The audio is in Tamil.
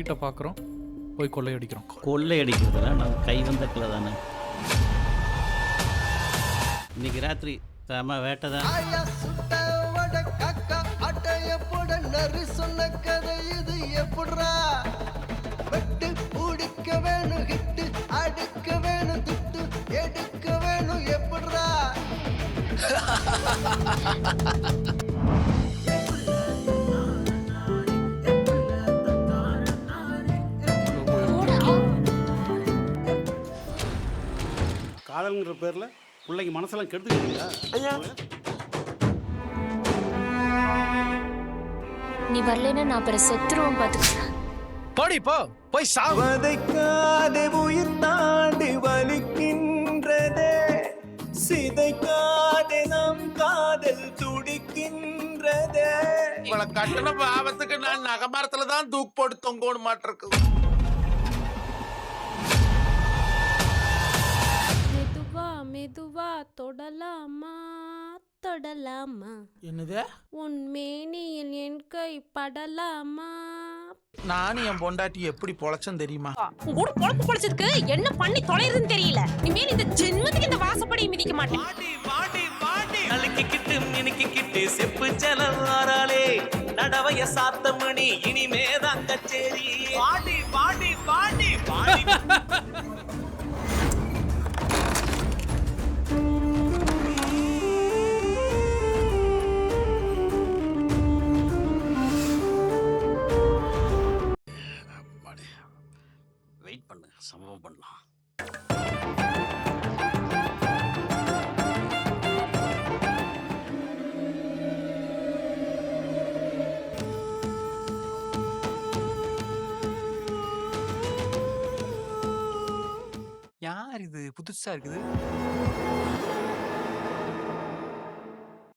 வீட்டை பார்க்குறோம், போய் கொள்ளையடிக்கிறோம். கொள்ளையடிக்கிறதுல நான் கை வந்த கிளை தானே. இன்னைக்கு ராத்திரி செம வேட்டை தான். சொன்ன கதை இது எப்படா? வெட்டு பிடிக்க வேணும், ஹிட்டு அடிக்க வேணும், துட்டு எடுக்க வேணும், எப்படா? காதல்ங்கிற பேர்ல பிள்ளைங்க மனசெல்லாம் கெடுத்துக்கிட்டீங்களா? நீ வரலன்னா நான் அப்புறம் செத்துருவோம் பாத்துக்க. போடி போ, போய் சாவு. வதைக்காதே உயிர் தாண்டி வலிக்கின்றதே, சிதைக்காதே நம் காதல் துடிக்கின்றதே. இவளை கட்டண பாவத்துக்கு நான் நகமரத்துல தான் தூக்கு போட்டு தொங்கோடு மாட்டிருக்கு. மெதுவா மெதுவா தொடலாமா தொடலாமா, என்னது? உன் மேனியில் என் கை படலாமா? நானும் என் பொண்டாட்டி எப்படி பொழைச்சேன்னு தெரியுமா? உன் கூட பொழப்பு பொழைச்சதுக்கு என்ன பண்ணி தொலைறதுன்னு தெரியல. இனிமேல் இந்த ஜென்மத்துக்கு இந்த வாசப்படி மிதிக்க மாட்டேன். அழுக்கிக்கிட்டு மினுக்கிக்கிட்டு செப்பு செலவாராலே நடவைய சாத்த மணி இனிமேதான் கச்சேரி. பாடி பாடி பாடி பாடி. வெயிட் பண்ணு, சம்பவம் பண்ணலாம். யார் இது? புதுசா இருக்குது.